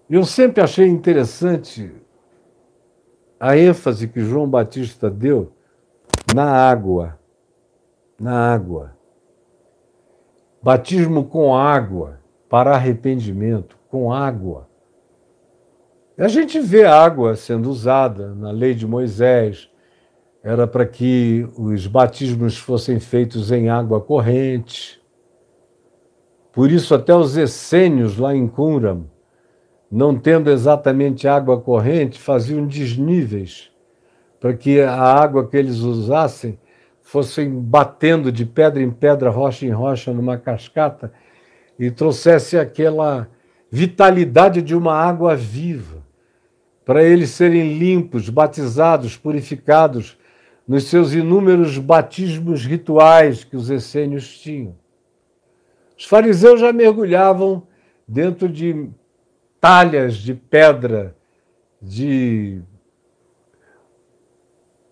Eu sempre achei interessante a ênfase que João Batista deu na água, na água. Batismo com água para arrependimento, com água. A gente vê a água sendo usada na lei de Moisés, era para que os batismos fossem feitos em água corrente. Por isso, até os essênios lá em Qumran, não tendo exatamente água corrente, faziam desníveis para que a água que eles usassem fossem batendo de pedra em pedra, rocha em rocha, numa cascata, e trouxesse aquela vitalidade de uma água viva, para eles serem limpos, batizados, purificados nos seus inúmeros batismos rituais que os essênios tinham. Os fariseus já mergulhavam dentro de talhas de pedra de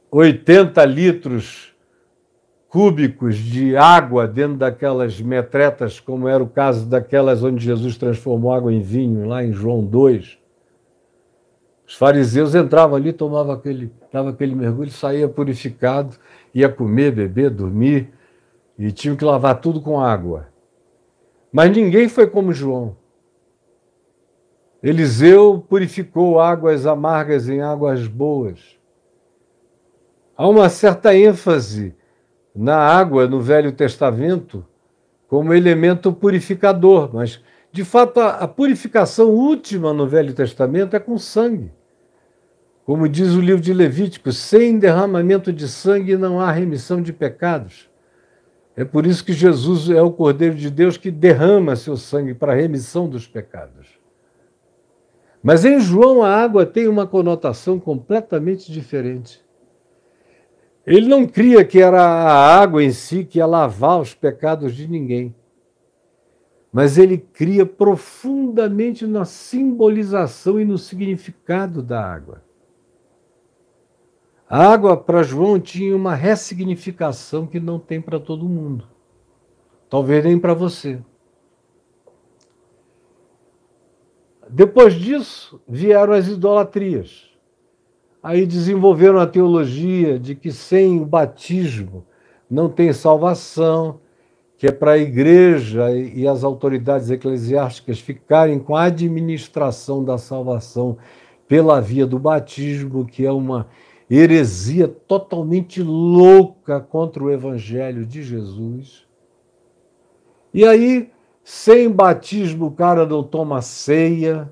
80 litros cúbicos de água dentro daquelas metretas, como era o caso daquelas onde Jesus transformou água em vinho, lá em João 2. Os fariseus entravam ali, dava aquele mergulho, saía purificado, ia comer, beber, dormir, e tinham que lavar tudo com água. Mas ninguém foi como João. Eliseu purificou águas amargas em águas boas. Há uma certa ênfase na água no Velho Testamento como elemento purificador, mas, de fato, a purificação última no Velho Testamento é com sangue. Como diz o livro de Levítico, sem derramamento de sangue não há remissão de pecados. É por isso que Jesus é o Cordeiro de Deus que derrama seu sangue para a remissão dos pecados. Mas em João a água tem uma conotação completamente diferente. Ele não cria que era a água em si que ia lavar os pecados de ninguém. Mas ele cria profundamente na simbolização e no significado da água. A água para João tinha uma ressignificação que não tem para todo mundo. Talvez nem para você. Depois disso, vieram as idolatrias. Aí desenvolveram a teologia de que sem o batismo não tem salvação, que é para a igreja e as autoridades eclesiásticas ficarem com a administração da salvação pela via do batismo, que é uma heresia totalmente louca contra o evangelho de Jesus. E aí, sem batismo, o cara não toma ceia,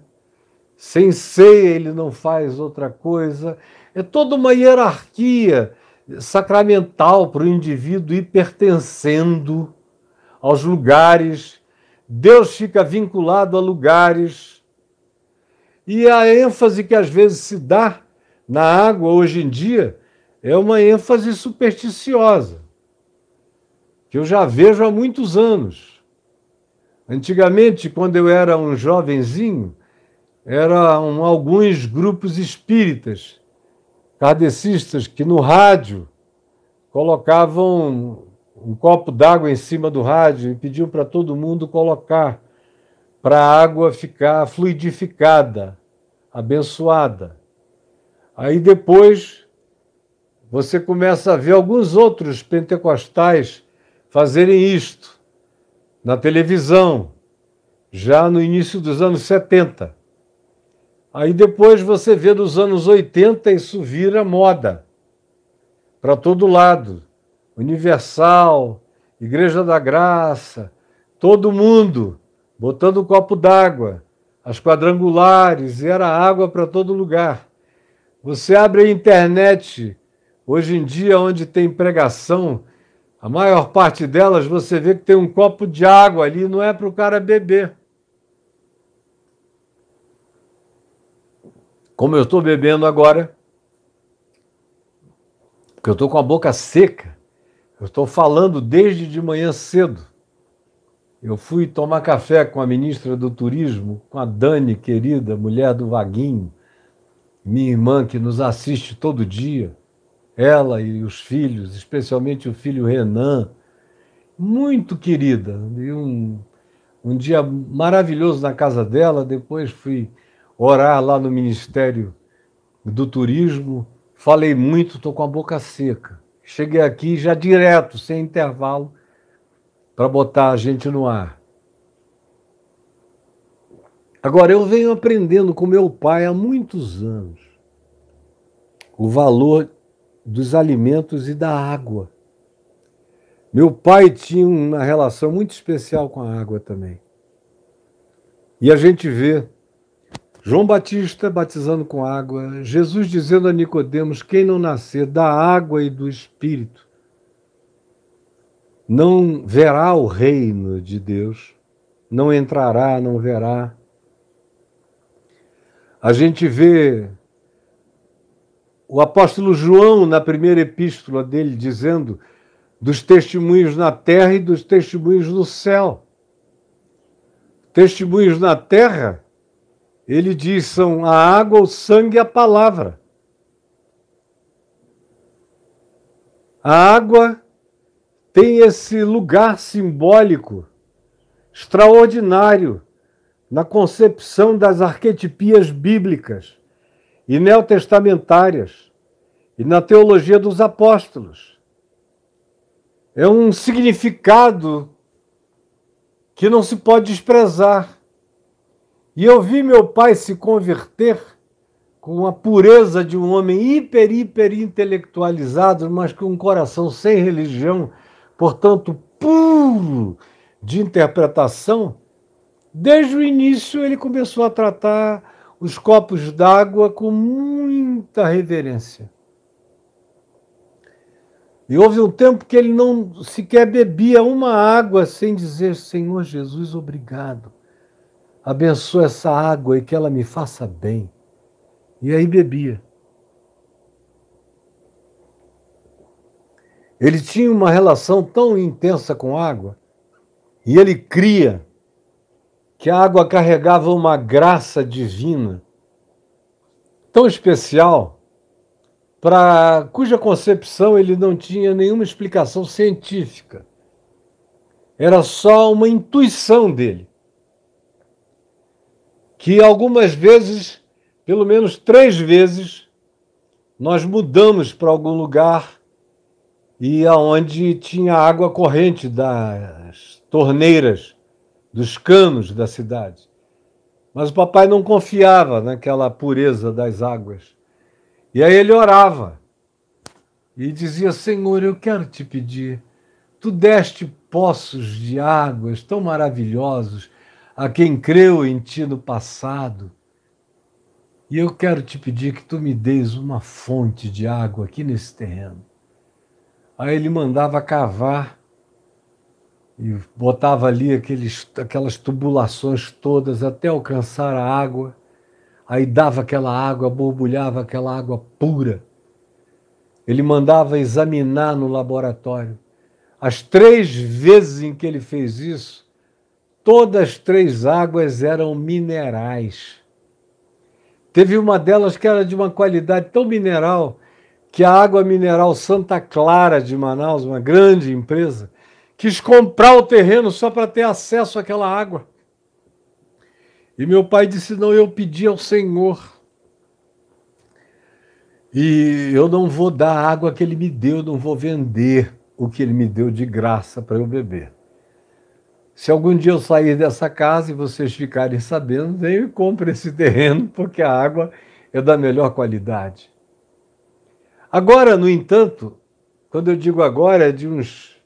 sem ceia ele não faz outra coisa. É toda uma hierarquia sacramental para o indivíduo ir pertencendo aos lugares. Deus fica vinculado a lugares. E a ênfase que às vezes se dá na água hoje em dia é uma ênfase supersticiosa, que eu já vejo há muitos anos. Antigamente, quando eu era um jovenzinho, eram alguns grupos espíritas, kardecistas, que no rádio colocavam um copo d'água em cima do rádio e pediam para todo mundo colocar para a água ficar fluidificada, abençoada. Aí depois você começa a ver alguns outros pentecostais fazerem isto na televisão, já no início dos anos 70. Aí depois você vê dos anos 80 isso vira moda para todo lado. Universal, Igreja da Graça, todo mundo botando um copo d'água, as quadrangulares, e era água para todo lugar. Você abre a internet, hoje em dia, onde tem pregação, a maior parte delas você vê que tem um copo de água ali, não é para o cara beber. Como eu estou bebendo agora, porque eu estou com a boca seca, eu estou falando desde de manhã cedo. Eu fui tomar café com a ministra do Turismo, com a Dani, querida, mulher do Vaguinho, minha irmã que nos assiste todo dia, ela e os filhos, especialmente o filho Renan, muito querida. E um dia maravilhoso na casa dela, depois fui orar lá no Ministério do Turismo, falei muito, estou com a boca seca. Cheguei aqui já direto, sem intervalo, para botar a gente no ar. Agora, eu venho aprendendo com meu pai há muitos anos o valor dos alimentos e da água. Meu pai tinha uma relação muito especial com a água também. E a gente vê João Batista batizando com água, Jesus dizendo a Nicodemos: quem não nascer da água e do Espírito não verá o reino de Deus, não entrará, não verá. A gente vê o apóstolo João, na primeira epístola dele, dizendo dos testemunhos na terra e dos testemunhos no céu. Testemunhos na terra, ele diz, são a água, o sangue e a palavra. A água tem esse lugar simbólico extraordinário na concepção das arquetipias bíblicas e neotestamentárias e na teologia dos apóstolos. É um significado que não se pode desprezar. E eu vi meu pai se converter com a pureza de um homem hiper intelectualizado, mas com um coração sem religião, portanto, puro de interpretação. Desde o início ele começou a tratar os copos d'água com muita reverência. E houve um tempo que ele não sequer bebia uma água sem dizer: Senhor Jesus, obrigado. Abençoa essa água e que ela me faça bem. E aí bebia. Ele tinha uma relação tão intensa com a água, e ele cria que a água carregava uma graça divina tão especial, para cuja concepção ele não tinha nenhuma explicação científica. Era só uma intuição dele, que algumas vezes, pelo menos 3 vezes, nós mudamos para algum lugar e aonde tinha água corrente das torneiras, dos canos da cidade. Mas o papai não confiava naquela pureza das águas. E aí ele orava e dizia: Senhor, eu quero te pedir, tu deste poços de águas tão maravilhosos a quem creu em ti no passado, e eu quero te pedir que tu me deis uma fonte de água aqui nesse terreno. Aí ele mandava cavar e botava ali aquelas tubulações todas até alcançar a água. Aí dava aquela água, borbulhava aquela água pura. Ele mandava examinar no laboratório. As 3 vezes em que ele fez isso, todas as 3 águas eram minerais. Teve uma delas que era de uma qualidade tão mineral que a Água Mineral Santa Clara de Manaus, uma grande empresa, quis comprar o terreno só para ter acesso àquela água. E meu pai disse: não, eu pedi ao Senhor. E eu não vou dar a água que ele me deu, não vou vender o que ele me deu de graça para eu beber. Se algum dia eu sair dessa casa e vocês ficarem sabendo, venham e comprem esse terreno, porque a água é da melhor qualidade. Agora, no entanto, quando eu digo agora, é de uns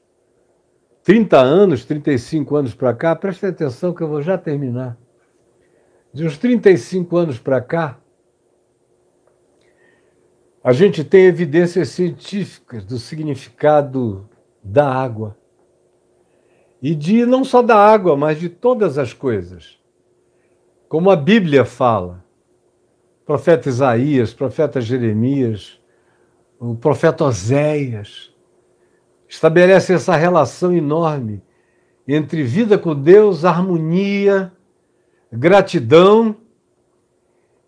30 anos, 35 anos para cá, prestem atenção que eu vou já terminar. De uns 35 anos para cá, a gente tem evidências científicas do significado da água. E de não só da água, mas de todas as coisas. Como a Bíblia fala, o profeta Isaías, o profeta Jeremias, o profeta Oséias, estabelece essa relação enorme entre vida com Deus, harmonia, gratidão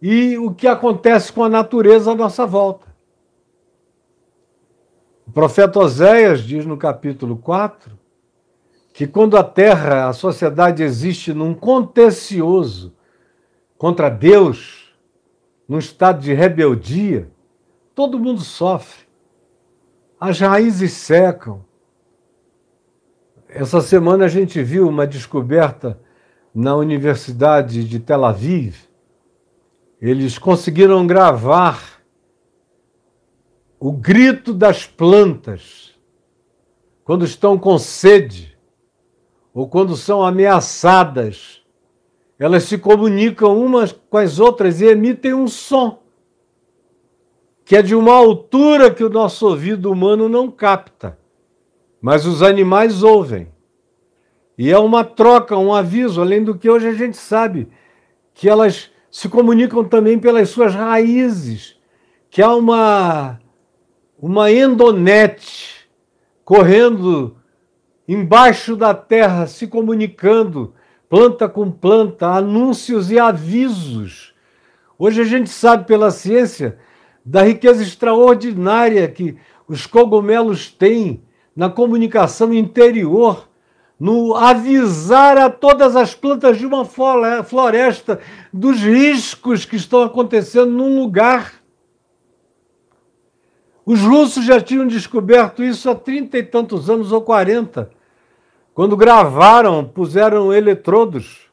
e o que acontece com a natureza à nossa volta. O profeta Oséias diz no capítulo 4 que quando a terra, a sociedade existe num contencioso contra Deus, num estado de rebeldia, todo mundo sofre. As raízes secam. Essa semana a gente viu uma descoberta na Universidade de Tel Aviv. Eles conseguiram gravar o grito das plantas quando estão com sede ou quando são ameaçadas. Elas se comunicam umas com as outras e emitem um som que é de uma altura que o nosso ouvido humano não capta, mas os animais ouvem. E é uma troca, um aviso, além do que hoje a gente sabe, que elas se comunicam também pelas suas raízes, que há uma endonet correndo embaixo da terra, se comunicando, planta com planta, anúncios e avisos. Hoje a gente sabe pela ciência da riqueza extraordinária que os cogumelos têm na comunicação interior, no avisar a todas as plantas de uma floresta dos riscos que estão acontecendo num lugar. Os russos já tinham descoberto isso há 30 e tantos anos, ou 40, quando gravaram, puseram eletrodos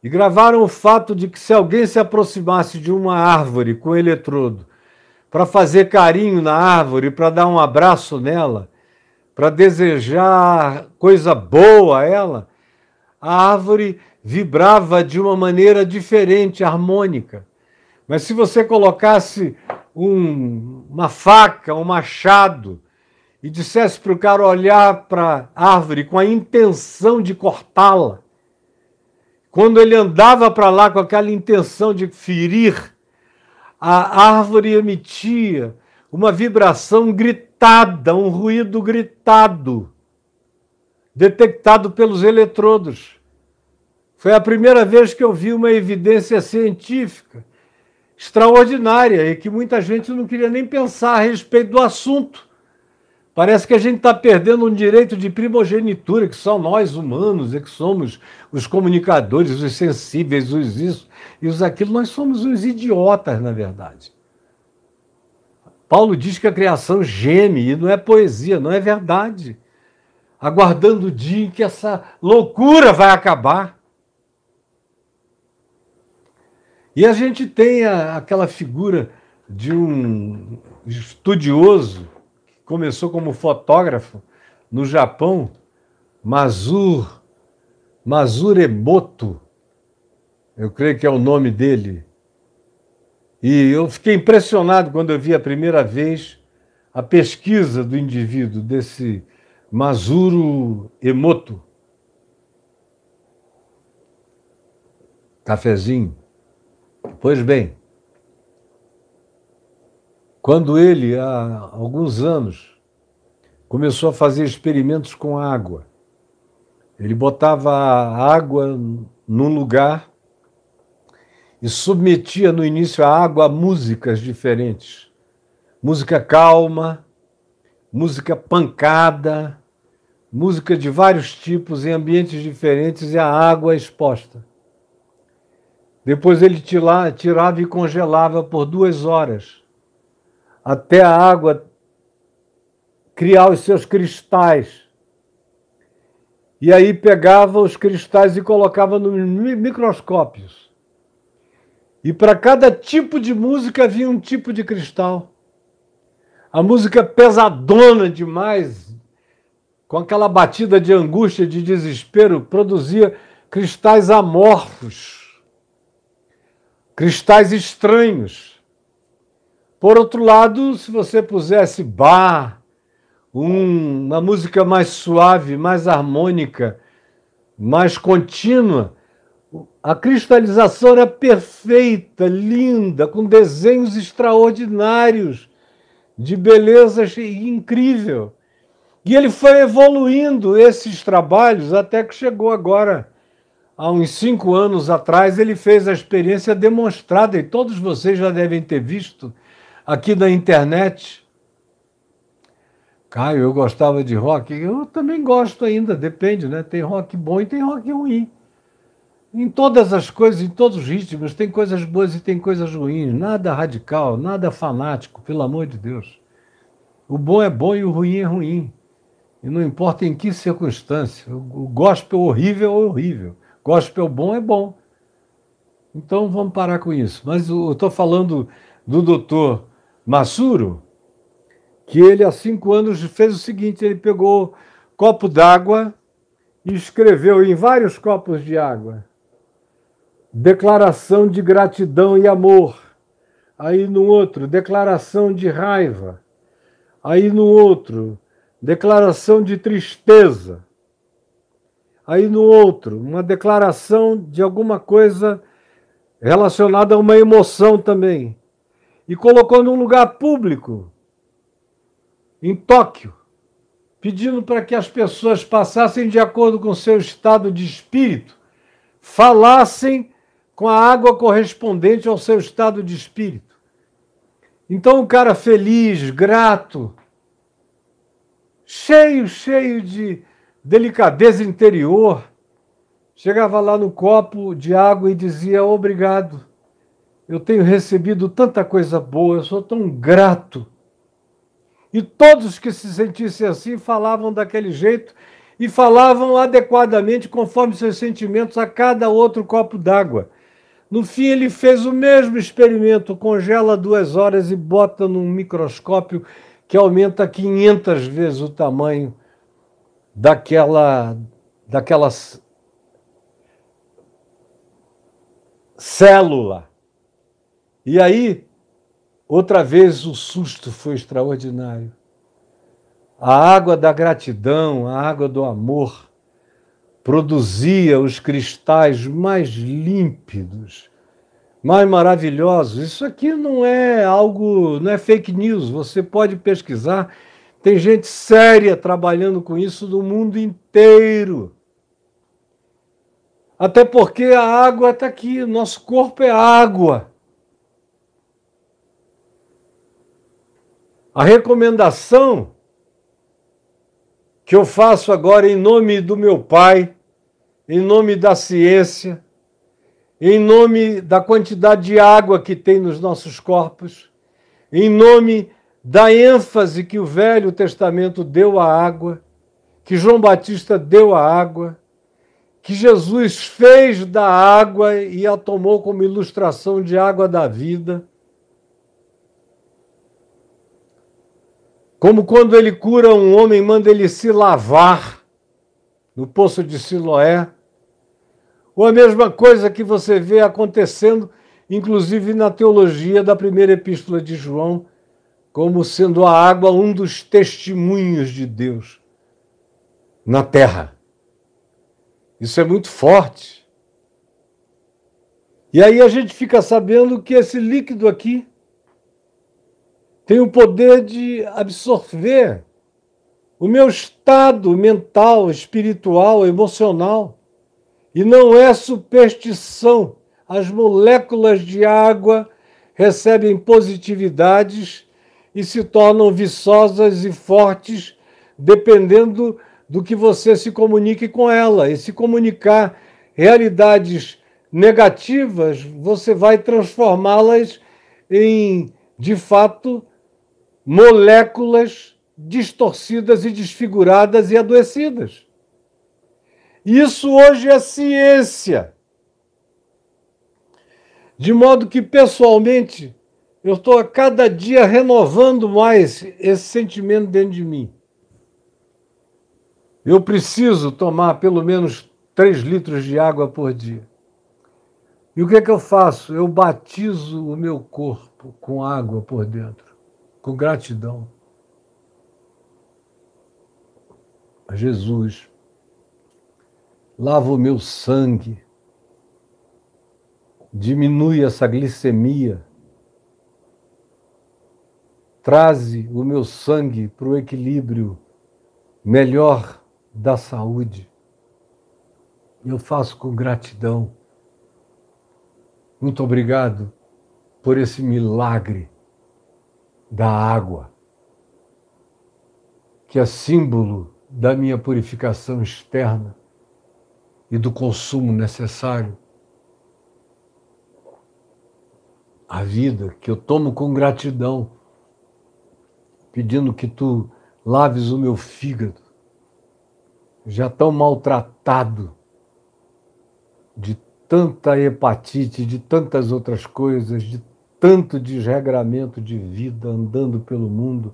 e gravaram o fato de que se alguém se aproximasse de uma árvore com eletrodo para fazer carinho na árvore, para dar um abraço nela, para desejar coisa boa a ela, a árvore vibrava de uma maneira diferente, harmônica. Mas se você colocasse uma faca, um machado, e dissesse para o cara olhar para a árvore com a intenção de cortá-la, quando ele andava para lá com aquela intenção de ferir, a árvore emitia uma vibração gritada, um ruído gritado, detectado pelos eletrodos. Foi a primeira vez que eu vi uma evidência científica extraordinária e que muita gente não queria nem pensar a respeito do assunto. Parece que a gente está perdendo um direito de primogenitura, que são nós humanos, e que somos os comunicadores, os sensíveis, os isso e os aquilo. Nós somos os idiotas, na verdade. Paulo diz que a criação geme, e não é poesia, não é verdade. Aguardando o dia em que essa loucura vai acabar. E a gente tem aquela figura de um estudioso, começou como fotógrafo no Japão, Masuro Emoto, eu creio que é o nome dele. E eu fiquei impressionado quando eu vi a primeira vez a pesquisa do indivíduo, desse Masuro Emoto. Cafezinho. Pois bem, quando ele, há alguns anos, começou a fazer experimentos com água, ele botava a água num lugar e submetia no início a água a músicas diferentes. Música calma, música pancada, música de vários tipos em ambientes diferentes e a água exposta. Depois ele tirava e congelava por 2 horas, até a água criar os seus cristais. E aí pegava os cristais e colocava nos microscópios. E para cada tipo de música havia um tipo de cristal. A música pesadona demais, com aquela batida de angústia, de desespero, produzia cristais amorfos, cristais estranhos. Por outro lado, se você pusesse bar, uma música mais suave, mais harmônica, mais contínua, a cristalização era perfeita, linda, com desenhos extraordinários, de beleza incrível. E ele foi evoluindo esses trabalhos até que chegou agora, há uns 5 anos atrás, ele fez a experiência demonstrada, e todos vocês já devem ter visto aqui na internet. Caio, eu gostava de rock, eu também gosto ainda, depende, né? Tem rock bom e tem rock ruim. Em todas as coisas, em todos os ritmos, tem coisas boas e tem coisas ruins. Nada radical, nada fanático, pelo amor de Deus. O bom é bom e o ruim é ruim. E não importa em que circunstância. O gospel horrível é horrível. Gospel bom é bom. Então vamos parar com isso. Mas eu estou falando do doutor Massuro, que ele há 5 anos fez o seguinte, ele pegou copo d'água e escreveu em vários copos de água declaração de gratidão e amor. Aí no outro, declaração de raiva. Aí no outro, declaração de tristeza. Aí no outro, uma declaração de alguma coisa relacionada a uma emoção também. E colocou num lugar público, em Tóquio, pedindo para que as pessoas passassem de acordo com seu estado de espírito, falassem com a água correspondente ao seu estado de espírito. Então o cara feliz, grato, cheio de delicadeza interior, chegava lá no copo de água e dizia: obrigado, eu tenho recebido tanta coisa boa, eu sou tão grato. E todos que se sentissem assim falavam daquele jeito e falavam adequadamente conforme seus sentimentos a cada outro copo d'água. No fim, ele fez o mesmo experimento, congela 2 horas e bota num microscópio que aumenta 500 vezes o tamanho daquela célula. E aí, outra vez, o susto foi extraordinário. A água da gratidão, a água do amor, produzia os cristais mais límpidos, mais maravilhosos. Isso aqui não é algo, não é fake news, você pode pesquisar. Tem gente séria trabalhando com isso no mundo inteiro. Até porque a água está aqui, nosso corpo é água. A recomendação que eu faço agora em nome do meu pai, em nome da ciência, em nome da quantidade de água que tem nos nossos corpos, em nome da ênfase que o Velho Testamento deu à água, que João Batista deu à água, que Jesus fez da água e a tomou como ilustração de água da vida. Como quando ele cura um homem, manda ele se lavar no poço de Siloé. Ou a mesma coisa que você vê acontecendo, inclusive na teologia da primeira epístola de João, como sendo a água um dos testemunhos de Deus na terra. Isso é muito forte. E aí a gente fica sabendo que esse líquido aqui tem o poder de absorver o meu estado mental, espiritual, emocional. E não é superstição. As moléculas de água recebem positividades e se tornam viçosas e fortes, dependendo do que você se comunique com ela. E se comunicar realidades negativas, você vai transformá-las em, de fato, moléculas distorcidas e desfiguradas e adoecidas. Isso hoje é ciência. De modo que, pessoalmente, eu estou a cada dia renovando mais esse sentimento dentro de mim. Eu preciso tomar pelo menos 3 litros de água por dia. E o que é que eu faço? Eu batizo o meu corpo com água por dentro, com gratidão a Jesus. Lavo o meu sangue, diminui essa glicemia, traze o meu sangue para o equilíbrio melhor da saúde. Eu faço com gratidão. Muito obrigado por esse milagre da água, que é símbolo da minha purificação externa e do consumo necessário à vida, que eu tomo com gratidão, pedindo que tu laves o meu fígado, já tão maltratado de tanta hepatite, de tantas outras coisas, de tanto desregramento de vida andando pelo mundo.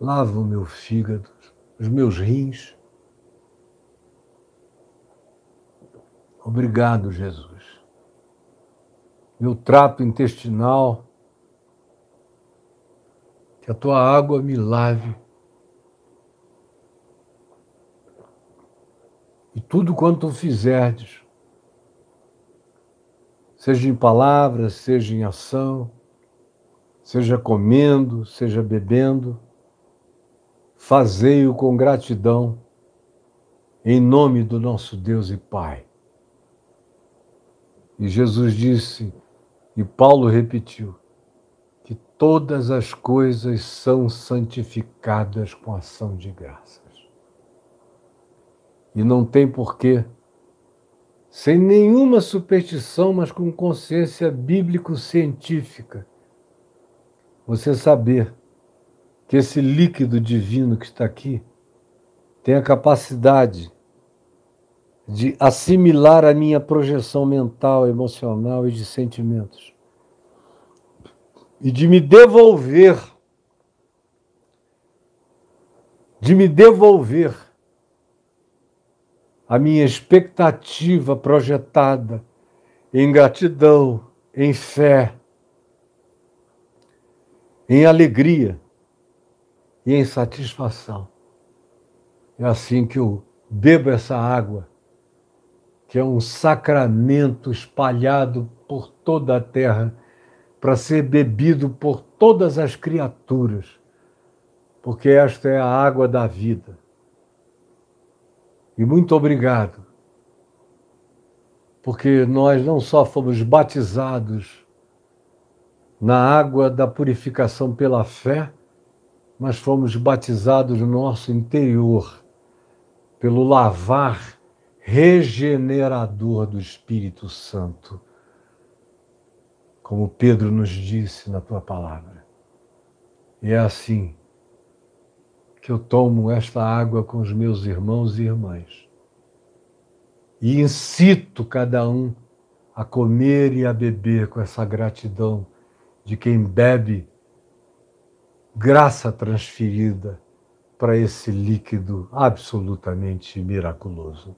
Lava o meu fígado, os meus rins. Obrigado, Jesus. Meu trato intestinal, que a tua água me lave. E tudo quanto fizerdes, seja em palavras, seja em ação, seja comendo, seja bebendo, fazei-o com gratidão, em nome do nosso Deus e Pai. E Jesus disse, e Paulo repetiu, que todas as coisas são santificadas com ação de graças. E não tem porquê, sem nenhuma superstição, mas com consciência bíblico-científica, você saber que esse líquido divino que está aqui tem a capacidade de assimilar a minha projeção mental, emocional e de sentimentos. E de me devolver a minha expectativa projetada em gratidão, em fé, em alegria e em satisfação. É assim que eu bebo essa água, que é um sacramento espalhado por toda a terra, para ser bebido por todas as criaturas, porque esta é a água da vida. E muito obrigado, porque nós não só fomos batizados na água da purificação pela fé, mas fomos batizados no nosso interior pelo lavar regenerador do Espírito Santo, como Pedro nos disse na tua palavra. E é assim que eu tomo esta água com os meus irmãos e irmãs e incito cada um a comer e a beber com essa gratidão de quem bebe graça transferida para esse líquido absolutamente miraculoso.